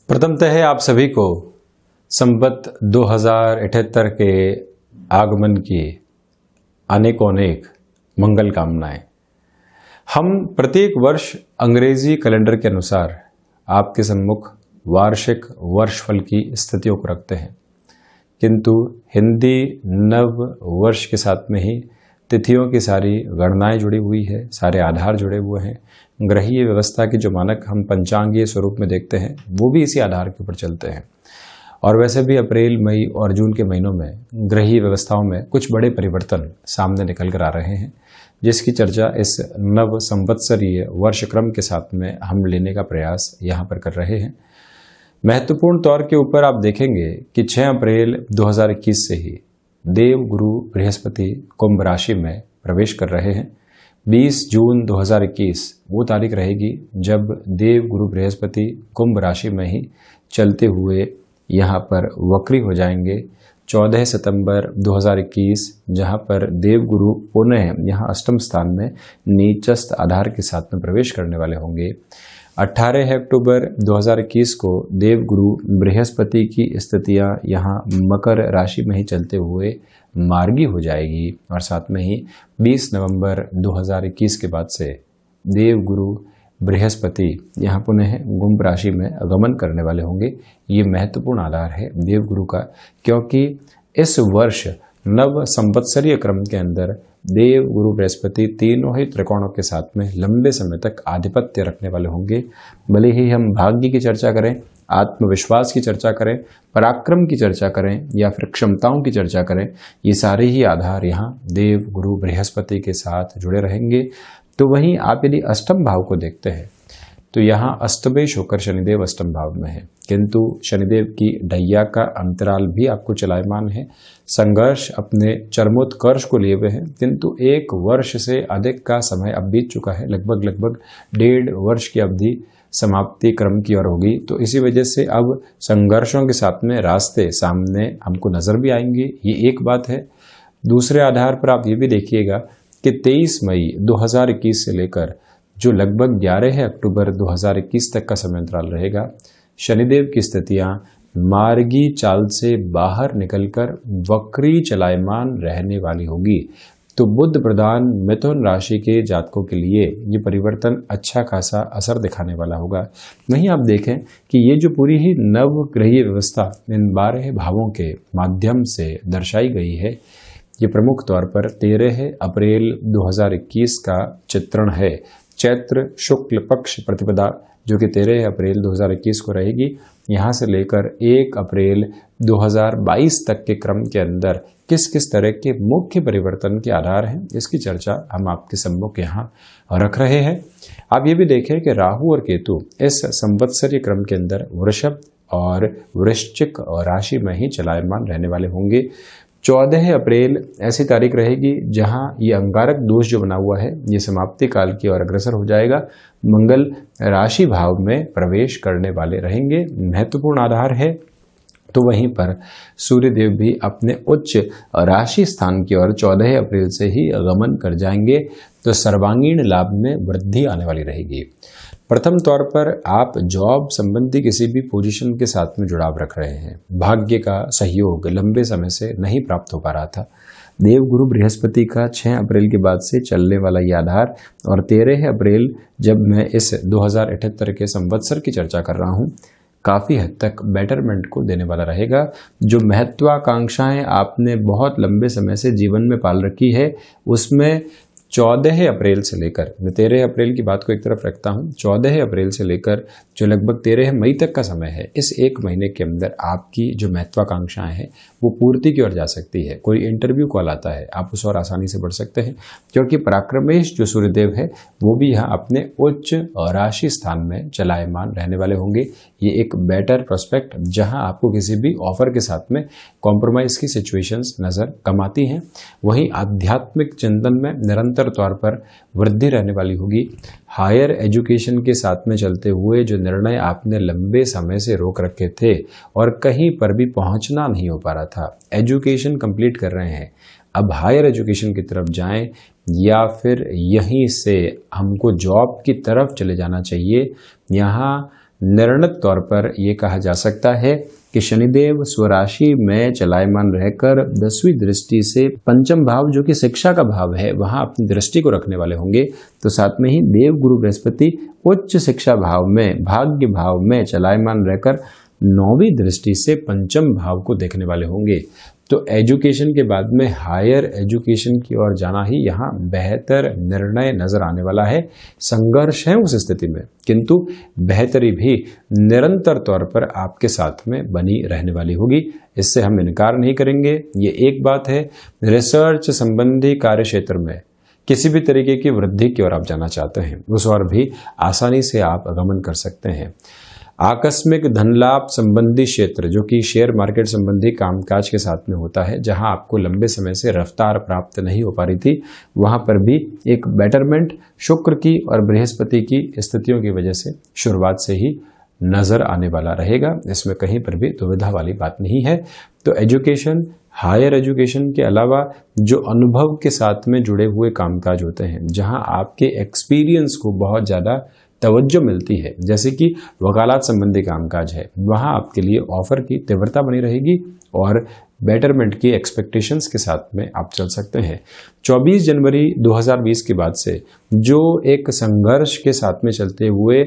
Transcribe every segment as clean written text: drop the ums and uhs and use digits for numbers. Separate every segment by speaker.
Speaker 1: प्रथमतः आप सभी को संवत 2078 के आगमन की अनेकों अनेक मंगल कामनाएं। हम प्रत्येक वर्ष अंग्रेजी कैलेंडर के अनुसार आपके सम्मुख वार्षिक वर्षफल की स्थितियों को रखते हैं, किंतु हिंदी नव वर्ष के साथ में ही तिथियों की सारी गणनाएं जुड़ी हुई है, सारे आधार जुड़े हुए हैं। ग्रहीय व्यवस्था के जो मानक हम पंचांगीय स्वरूप में देखते हैं वो भी इसी आधार के ऊपर चलते हैं। और वैसे भी अप्रैल, मई और जून के महीनों में ग्रहीय व्यवस्थाओं में कुछ बड़े परिवर्तन सामने निकल कर आ रहे हैं, जिसकी चर्चा इस नव संवत्सरीय वर्षक्रम के साथ में हम लेने का प्रयास यहाँ पर कर रहे हैं। महत्वपूर्ण तौर के ऊपर आप देखेंगे कि 6 अप्रैल 2021 से ही देव गुरु बृहस्पति कुंभ राशि में प्रवेश कर रहे हैं। 20 जून 2021 वो तारीख रहेगी जब देव गुरु बृहस्पति कुंभ राशि में ही चलते हुए यहाँ पर वक्री हो जाएंगे। 14 सितंबर 2021 जहाँ पर देव गुरु पुनः यहाँ अष्टम स्थान में नीचस्थ आधार के साथ में प्रवेश करने वाले होंगे। 18 अक्टूबर 2021 को देव गुरु बृहस्पति की स्थितियाँ यहाँ मकर राशि में ही चलते हुए मार्गी हो जाएगी और साथ में ही 20 नवंबर 2021 के बाद से देव गुरु बृहस्पति यहाँ पुनः कुंभ राशि में आगमन करने वाले होंगे। ये महत्वपूर्ण आधार है देव गुरु का, क्योंकि इस वर्ष नव संवत्सरीय क्रम के अंदर देव गुरु बृहस्पति तीनों ही त्रिकोणों के साथ में लंबे समय तक आधिपत्य रखने वाले होंगे। भले ही हम भाग्य की चर्चा करें, आत्मविश्वास की चर्चा करें, पराक्रम की चर्चा करें या फिर क्षमताओं की चर्चा करें, ये सारे ही आधार यहाँ देव गुरु बृहस्पति के साथ जुड़े रहेंगे। तो वहीं आप यदि अष्टम भाव को देखते हैं तो यहाँ अष्टमेश होकर शनिदेव अष्टम भाव में है, किंतु शनिदेव की ढैया का अंतराल भी आपको चलायमान है। संघर्ष अपने चरमोत्कर्ष को लिए हुए हैं, किंतु 1 वर्ष से अधिक का समय अब बीत चुका है। लगभग 1.5 वर्ष की अवधि समाप्ति क्रम की ओर होगी। तो इसी वजह से अब संघर्षों के साथ में रास्ते सामने हमको नजर भी आएंगे, ये एक बात है। दूसरे आधार पर आप ये भी देखिएगा कि 23 मई 2021 से लेकर जो लगभग 11 अक्टूबर 2021 तक का समय अंतराल रहेगा, शनिदेव की स्थितियां मार्गी चाल से बाहर निकलकर वक्री चलायमान रहने वाली होगी। तो बुध प्रधान मिथुन राशि के जातकों के लिए ये परिवर्तन अच्छा खासा असर दिखाने वाला होगा। वहीं आप देखें कि ये जो पूरी ही नव ग्रहीय व्यवस्था इन 12 भावों के माध्यम से दर्शाई गई है, ये प्रमुख तौर पर 13 अप्रैल 2021 का चित्रण है। चैत्र शुक्ल पक्ष प्रतिपदा जो कि 13 अप्रैल 2021 को रहेगी, यहाँ से लेकर 1 अप्रैल 2022 तक के क्रम के अंदर किस किस तरह के मुख्य परिवर्तन के आधार हैं, इसकी चर्चा हम आपके सम्मुख यहाँ रख रहे हैं। आप ये भी देखें कि राहु और केतु इस संवत्सरीय क्रम के अंदर वृषभ और वृश्चिक राशि में ही चलायमान रहने वाले होंगे। 14 अप्रैल ऐसी तारीख रहेगी जहां ये अंगारक दोष जो बना हुआ है ये समाप्ति काल की ओर अग्रसर हो जाएगा। मंगल राशि भाव में प्रवेश करने वाले रहेंगे, महत्वपूर्ण आधार है। तो वहीं पर सूर्य देव भी अपने उच्च राशि स्थान की ओर 14 अप्रैल से ही आगमन कर जाएंगे। तो सर्वांगीण लाभ में वृद्धि आने वाली रहेगी। प्रथम तौर पर आप जॉब संबंधी किसी भी पोजीशन के साथ में जुड़ाव रख रहे हैं, भाग्य का सहयोग लंबे समय से नहीं प्राप्त हो पा रहा था। देव गुरु बृहस्पति का 6 अप्रैल के बाद से चलने वाला ये आधार और 13 अप्रैल जब मैं इस 2078 के संवत्सर की चर्चा कर रहा हूँ, काफ़ी हद तक बेटरमेंट को देने वाला रहेगा। जो महत्वाकांक्षाएं आपने बहुत लंबे समय से जीवन में पाल रखी है, उसमें 14 अप्रैल से लेकर, मैं 13 अप्रैल की बात को एक तरफ रखता हूँ, 14 अप्रैल से लेकर जो लगभग 13 मई तक का समय है, इस 1 महीने के अंदर आपकी जो महत्वाकांक्षाएं हैं वो पूर्ति की ओर जा सकती है। कोई इंटरव्यू कॉल आता है, आप उस और आसानी से बढ़ सकते हैं, क्योंकि पराक्रमेश जो सूर्यदेव है वो भी यहाँ अपने उच्च राशि स्थान में चलायमान रहने वाले होंगे। ये एक बेटर प्रोस्पेक्ट जहाँ आपको किसी भी ऑफर के साथ में कॉम्प्रोमाइज़ की सिचुएशंस नज़र कम आती हैं। वहीं आध्यात्मिक चिंतन में निरंतर तौर पर वृद्धि रहने वाली होगी। हायर एजुकेशन के साथ में चलते हुए जो निर्णय आपने लंबे समय से रोक रखे थे और कहीं पर भी पहुंचना नहीं हो पा रहा था, एजुकेशन कंप्लीट कर रहे हैं, अब हायर एजुकेशन की तरफ जाएं या फिर यहीं से हमको जॉब की तरफ चले जाना चाहिए। यहाँ निर्णित तौर पर यह कहा जा सकता है कि शनिदेव स्वराशि में चलायमान रहकर 10वीं दृष्टि से पंचम भाव जो कि शिक्षा का भाव है वहां अपनी दृष्टि को रखने वाले होंगे। तो साथ में ही देव गुरु बृहस्पति उच्च शिक्षा भाव में, भाग्य भाव में चलायमान रहकर 9वीं दृष्टि से पंचम भाव को देखने वाले होंगे। तो एजुकेशन के बाद में हायर एजुकेशन की ओर जाना ही यहाँ बेहतर निर्णय नजर आने वाला है। संघर्ष है उस स्थिति में, किंतु बेहतरी भी निरंतर तौर पर आपके साथ में बनी रहने वाली होगी, इससे हम इनकार नहीं करेंगे। ये एक बात है। रिसर्च संबंधी कार्य क्षेत्र में किसी भी तरीके की वृद्धि की ओर आप जाना चाहते हैं, उस ओर भी आसानी से आप आगमन कर सकते हैं। आकस्मिक धन लाभ संबंधी क्षेत्र जो कि शेयर मार्केट संबंधी कामकाज के साथ में होता है, जहां आपको लंबे समय से रफ्तार प्राप्त नहीं हो पा रही थी, वहां पर भी एक बेटरमेंट शुक्र की और बृहस्पति की स्थितियों की वजह से शुरुआत से ही नजर आने वाला रहेगा। इसमें कहीं पर भी दुविधा वाली बात नहीं है। तो एजुकेशन, हायर एजुकेशन के अलावा जो अनुभव के साथ में जुड़े हुए कामकाज होते हैं, जहां आपके एक्सपीरियंस को बहुत ज़्यादा तवज्जो मिलती है, जैसे कि वकालत संबंधी कामकाज है, वहां आपके लिए ऑफर की तीव्रता बनी रहेगी और बेटरमेंट की एक्सपेक्टेशंस के साथ में आप चल सकते हैं। 24 जनवरी 2020 के बाद से जो एक संघर्ष के साथ में चलते हुए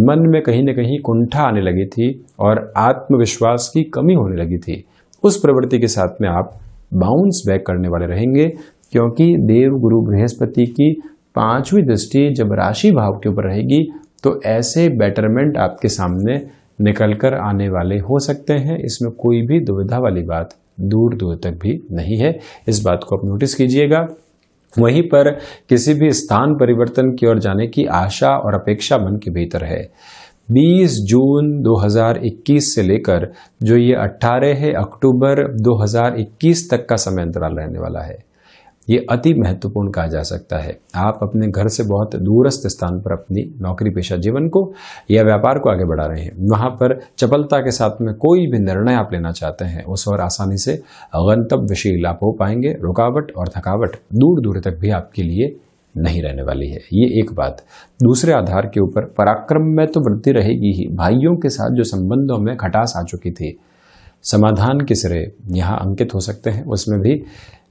Speaker 1: मन में कहीं न कहीं कुंठा आने लगी थी और आत्मविश्वास की कमी होने लगी थी, उस प्रवृत्ति के साथ में आप बाउंस बैक करने वाले रहेंगे, क्योंकि देव गुरु बृहस्पति की 5वीं दृष्टि जब राशि भाव के ऊपर रहेगी तो ऐसे बेटरमेंट आपके सामने निकल कर आने वाले हो सकते हैं। इसमें कोई भी दुविधा वाली बात दूर दूर तक भी नहीं है, इस बात को आप नोटिस कीजिएगा। वहीं पर किसी भी स्थान परिवर्तन की ओर जाने की आशा और अपेक्षा मन के भीतर है। 20 जून 2021 से लेकर जो ये 18 अक्टूबर 2021 तक का समय अंतराल रहने वाला है, ये अति महत्वपूर्ण कहा जा सकता है। आप अपने घर से बहुत दूरस्थ स्थान पर अपनी नौकरी पेशा जीवन को या व्यापार को आगे बढ़ा रहे हैं, वहां पर चपलता के साथ में कोई भी निर्णय आप लेना चाहते हैं, उस और आसानी से गंतव्यशील आप हो पाएंगे। रुकावट और थकावट दूर दूर तक भी आपके लिए नहीं रहने वाली है, ये एक बात। दूसरे आधार के ऊपर पराक्रम में तो वृद्धि रहेगी ही। भाइयों के साथ जो संबंधों में खटास आ चुकी थी, समाधान के सिरे यहाँ अंकित हो सकते हैं। उसमें भी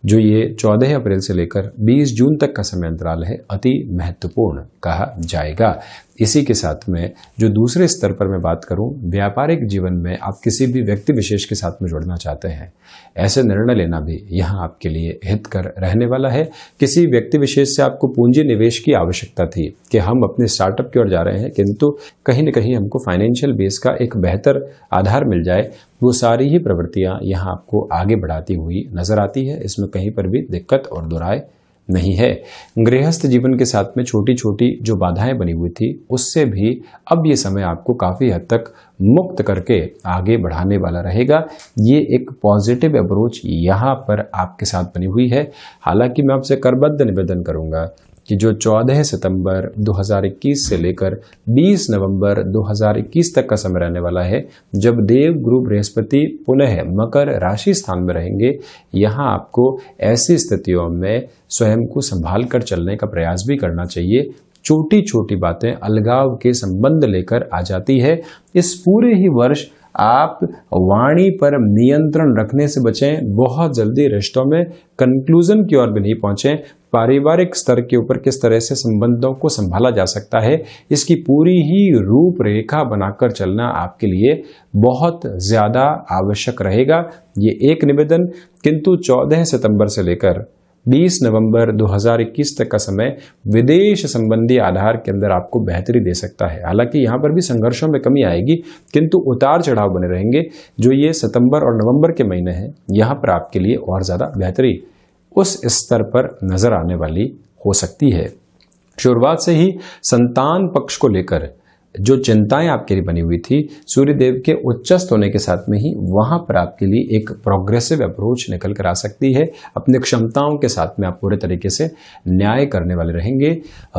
Speaker 1: जो ये 14 अप्रैल से लेकर 20 जून तक का समय अंतराल है, अति महत्वपूर्ण कहा जाएगा। इसी के साथ में जो दूसरे स्तर पर मैं बात करूं, व्यापारिक जीवन में आप किसी भी व्यक्ति विशेष के साथ में जुड़ना चाहते हैं, ऐसे निर्णय लेना भी यहाँ आपके लिए हितकर रहने वाला है। किसी व्यक्ति विशेष से आपको पूंजी निवेश की आवश्यकता थी कि हम अपने स्टार्टअप की ओर जा रहे हैं, किंतु कहीं न कहीं हमको फाइनेंशियल बेस का एक बेहतर आधार मिल जाए, वो सारी ही प्रवृत्तियां यहाँ आपको आगे बढ़ाती हुई नजर आती है। इसमें कहीं पर भी दिक्कत और दुराय नहीं है। गृहस्थ जीवन के साथ में छोटी छोटी जो बाधाएं बनी हुई थी, उससे भी अब ये समय आपको काफी हद तक मुक्त करके आगे बढ़ाने वाला रहेगा। ये एक पॉजिटिव अप्रोच यहाँ पर आपके साथ बनी हुई है। हालांकि मैं आपसे करबद्ध निवेदन करूंगा कि जो 14 सितंबर 2021 से लेकर 20 नवंबर 2021 तक का समय रहने वाला है, जब देव गुरु बृहस्पति पुनः मकर राशि स्थान में रहेंगे, यहाँ आपको ऐसी स्थितियों में स्वयं को संभाल कर चलने का प्रयास भी करना चाहिए। छोटी छोटी बातें अलगाव के संबंध लेकर आ जाती है। इस पूरे ही वर्ष आप वाणी पर नियंत्रण रखने से बचें। बहुत जल्दी रिश्तों में कंक्लूजन की ओर भी नहीं पहुंचें। पारिवारिक स्तर के ऊपर किस तरह से संबंधों को संभाला जा सकता है, इसकी पूरी ही रूपरेखा बनाकर चलना आपके लिए बहुत ज़्यादा आवश्यक रहेगा। ये एक निवेदन। किंतु 14 सितंबर से लेकर 20 नवंबर 2021 तक का समय विदेश संबंधी आधार के अंदर आपको बेहतरी दे सकता है। हालांकि यहाँ पर भी संघर्षों में कमी आएगी, किंतु उतार चढ़ाव बने रहेंगे। जो ये सितंबर और नवंबर के महीने हैं, यहाँ पर आपके लिए और ज़्यादा बेहतरी उस स्तर पर नजर आने वाली हो सकती है। शुरुआत से ही संतान पक्ष को लेकर जो चिंताएं आपके लिए बनी हुई थी, सूर्यदेव के उच्चस्थ होने के साथ में ही वहां पर आपके लिए एक प्रोग्रेसिव अप्रोच निकल कर आ सकती है। अपनी क्षमताओं के साथ में आप पूरे तरीके से न्याय करने वाले रहेंगे।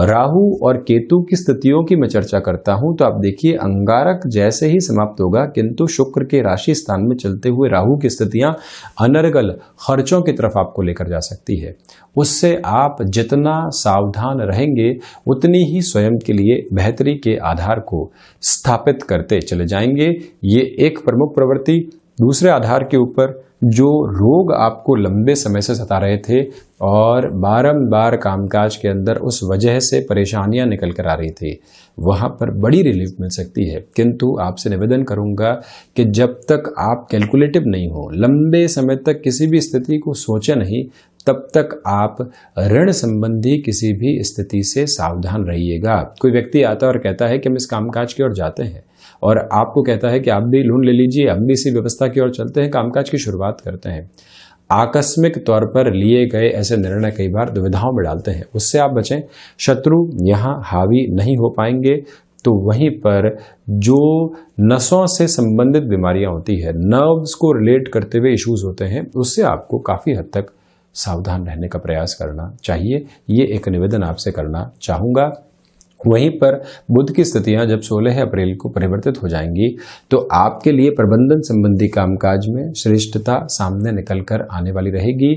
Speaker 1: राहु और केतु की स्थितियों की मैं चर्चा करता हूं तो आप देखिए, अंगारक जैसे ही समाप्त होगा, किंतु शुक्र के राशि स्थान में चलते हुए राहु की स्थितियां अनर्गल खर्चों की तरफ आपको लेकर जा सकती है। उससे आप जितना सावधान रहेंगे उतनी ही स्वयं के लिए बेहतरी के आधार को स्थापित करते चले जाएंगे। ये एक प्रमुख प्रवृत्ति। दूसरे आधार के ऊपर, जो रोग आपको लंबे समय से सता रहे थे और बारंबार कामकाज के अंदर उस वजह से परेशानियां निकल कर आ रही थी, वहां पर बड़ी रिलीफ मिल सकती है। किंतु आपसे निवेदन करूंगा कि जब तक आप कैलकुलेटिव नहीं हो, लंबे समय तक किसी भी स्थिति को सोचे नहीं, तब तक आप ऋण संबंधी किसी भी स्थिति से सावधान रहिएगा। कोई व्यक्ति आता है और कहता है कि हम इस कामकाज की ओर जाते हैं, और आपको कहता है कि आप भी लोन ले लीजिए, हम भी इसी व्यवस्था की ओर चलते हैं, कामकाज की शुरुआत करते हैं। आकस्मिक तौर पर लिए गए ऐसे निर्णय कई बार दुविधाओं में डालते हैं, उससे आप बचें। शत्रु यहाँ हावी नहीं हो पाएंगे। तो वहीं पर जो नसों से संबंधित बीमारियां होती है, नर्व्स को रिलेट करते हुए इश्यूज होते हैं, उससे आपको काफी हद तक सावधान रहने का प्रयास करना चाहिए। ये एक निवेदन आपसे करना चाहूंगा। वहीं पर बुध की स्थितियां जब 16 अप्रैल को परिवर्तित हो जाएंगी, तो आपके लिए प्रबंधन संबंधी कामकाज में श्रेष्ठता सामने निकलकर आने वाली रहेगी।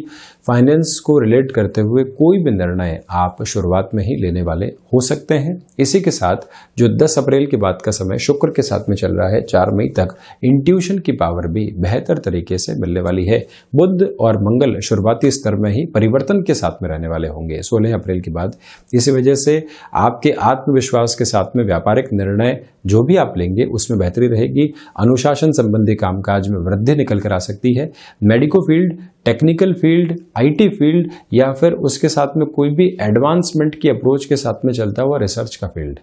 Speaker 1: फाइनेंस को रिलेट करते हुए कोई भी निर्णय आप शुरुआत में ही लेने वाले हो सकते हैं। इसी के साथ जो 10 अप्रैल के बाद का समय शुक्र के साथ में चल रहा है, 4 मई तक, इंट्यूशन की पावर भी बेहतर तरीके से मिलने वाली है। बुध और मंगल शुरुआती स्तर में ही परिवर्तन के साथ में रहने वाले होंगे 16 अप्रैल के बाद। इसी वजह से आपके आत्मविश्वास के साथ में व्यापारिक निर्णय जो भी आप लेंगे उसमें बेहतरी रहेगी। अनुशासन संबंधी कामकाज में वृद्धि निकल कर आ सकती है। Medico field, technical field, IT field, या फिर उसके साथ में कोई भी एडवांसमेंट की अप्रोच के साथ में चलता हुआ रिसर्च का फील्ड,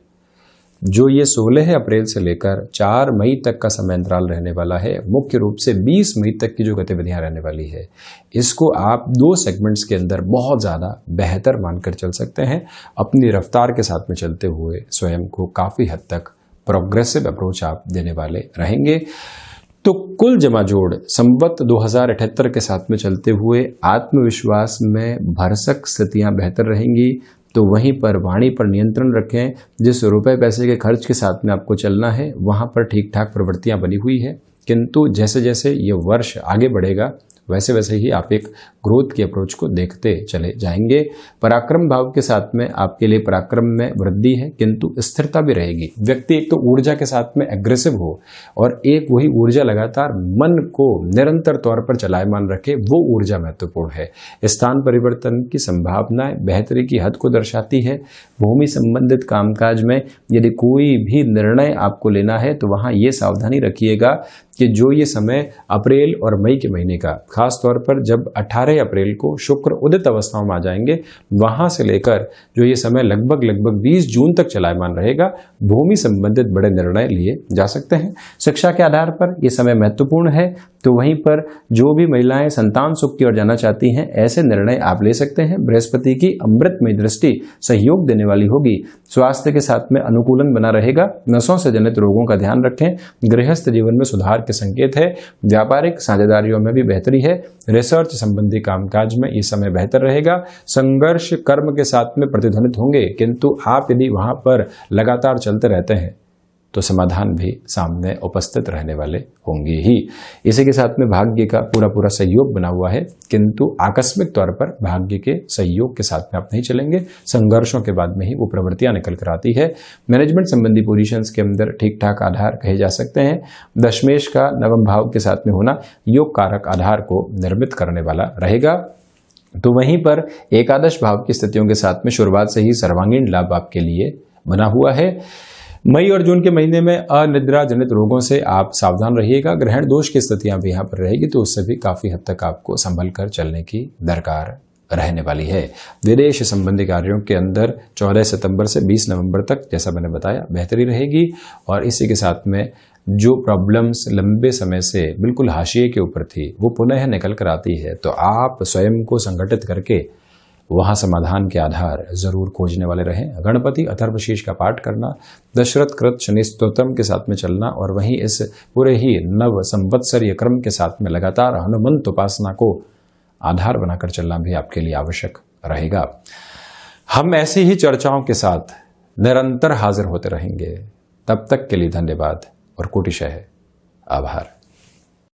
Speaker 1: जो ये 16 अप्रैल से लेकर 4 मई तक का समय अंतराल रहने वाला है, मुख्य रूप से 20 मई तक की जो गतिविधियां रहने वाली है, इसको आप 2 सेगमेंट्स के अंदर बहुत ज़्यादा बेहतर मानकर चल सकते हैं। अपनी रफ्तार के साथ में चलते हुए स्वयं को काफ़ी हद तक प्रोग्रेसिव अप्रोच आप देने वाले रहेंगे। तो कुल जमा जोड़ संवत 2078 के साथ में चलते हुए आत्मविश्वास में भरसक स्थितियां बेहतर रहेंगी। तो वहीं पर वाणी पर नियंत्रण रखें। जिस रुपए पैसे के खर्च के साथ में आपको चलना है, वहां पर ठीक ठाक प्रवृत्तियां बनी हुई है। किंतु जैसे जैसे ये वर्ष आगे बढ़ेगा, वैसे वैसे ही आप एक ग्रोथ की अप्रोच को देखते चले जाएंगे। पराक्रम भाव के साथ में आपके लिए पराक्रम में वृद्धि है, किंतु स्थिरता भी रहेगी। व्यक्ति एक तो ऊर्जा के साथ में एग्रेसिव हो, और एक वही ऊर्जा लगातार मन को निरंतर तौर पर चलायमान रखे, वो ऊर्जा महत्वपूर्ण है। स्थान परिवर्तन की संभावनाएं बेहतरी की हद को दर्शाती है। भूमि संबंधित कामकाज में यदि कोई भी निर्णय आपको लेना है, तो वहां ये सावधानी रखिएगा कि जो ये समय अप्रैल और मई के महीने का, खास तौर पर जब 18 अप्रैल को शुक्र उदित अवस्थाओं में आ जाएंगे, वहां से लेकर जो ये समय लगभग 20 जून तक चलायमान रहेगा, भूमि संबंधित बड़े निर्णय लिए जा सकते हैं। शिक्षा के आधार पर ये समय महत्वपूर्ण है। तो वहीं पर जो भी महिलाएं संतान सुख की ओर जाना चाहती हैं, ऐसे निर्णय आप ले सकते हैं। बृहस्पति की अमृतमय दृष्टि सहयोग देने वाली होगी। स्वास्थ्य के साथ में अनुकूलन बना रहेगा। नसों से जनित रोगों का ध्यान रखें। गृहस्थ जीवन में सुधार के संकेत है। व्यापारिक साझेदारियों में भी बेहतरी है। रिसर्च संबंधी कामकाज में ये समय बेहतर रहेगा। संघर्ष कर्म के साथ में प्रतिध्वनित होंगे, किंतु आप यदि वहां पर लगातार चलते रहते हैं तो समाधान भी सामने उपस्थित रहने वाले होंगे ही। इसी के साथ में भाग्य का पूरा सहयोग बना हुआ है, किंतु आकस्मिक तौर पर भाग्य के सहयोग के साथ में आप नहीं चलेंगे। संघर्षों के बाद में ही वो प्रवृत्तियां निकल कर आती है। मैनेजमेंट संबंधी पोजीशंस के अंदर ठीक ठाक आधार कहे जा सकते हैं। दशमेश का नवम भाव के साथ में होना योग कारक आधार को निर्मित करने वाला रहेगा। तो वहीं पर एकादश भाव की स्थितियों के साथ में शुरुआत से ही सर्वांगीण लाभ आपके लिए बना हुआ है। मई और जून के महीने में अनिद्रा जनित रोगों से आप सावधान रहिएगा। ग्रहण दोष की स्थितियां भी यहाँ पर रहेगी, तो उससे भी काफी हद तक आपको संभल कर चलने की दरकार रहने वाली है। विदेश संबंधी कार्यों के अंदर 14 सितंबर से 20 नवंबर तक, जैसा मैंने बताया, बेहतरी रहेगी। और इसी के साथ में जो प्रॉब्लम्स लंबे समय से बिल्कुल हाशिए के ऊपर थी, वो पुनः निकल कर आती है। तो आप स्वयं को संगठित करके वहां समाधान के आधार जरूर खोजने वाले रहें। गणपति अथर्वशीष का पाठ करना, दशरथ कृत शनि स्तोत्रम के साथ में चलना, और वहीं इस पूरे ही नव संवत्सरीय क्रम के साथ में लगातार हनुमंत उपासना को आधार बनाकर चलना भी आपके लिए आवश्यक रहेगा। हम ऐसी ही चर्चाओं के साथ निरंतर हाजिर होते रहेंगे। तब तक के लिए धन्यवाद और कोटिशः आभार।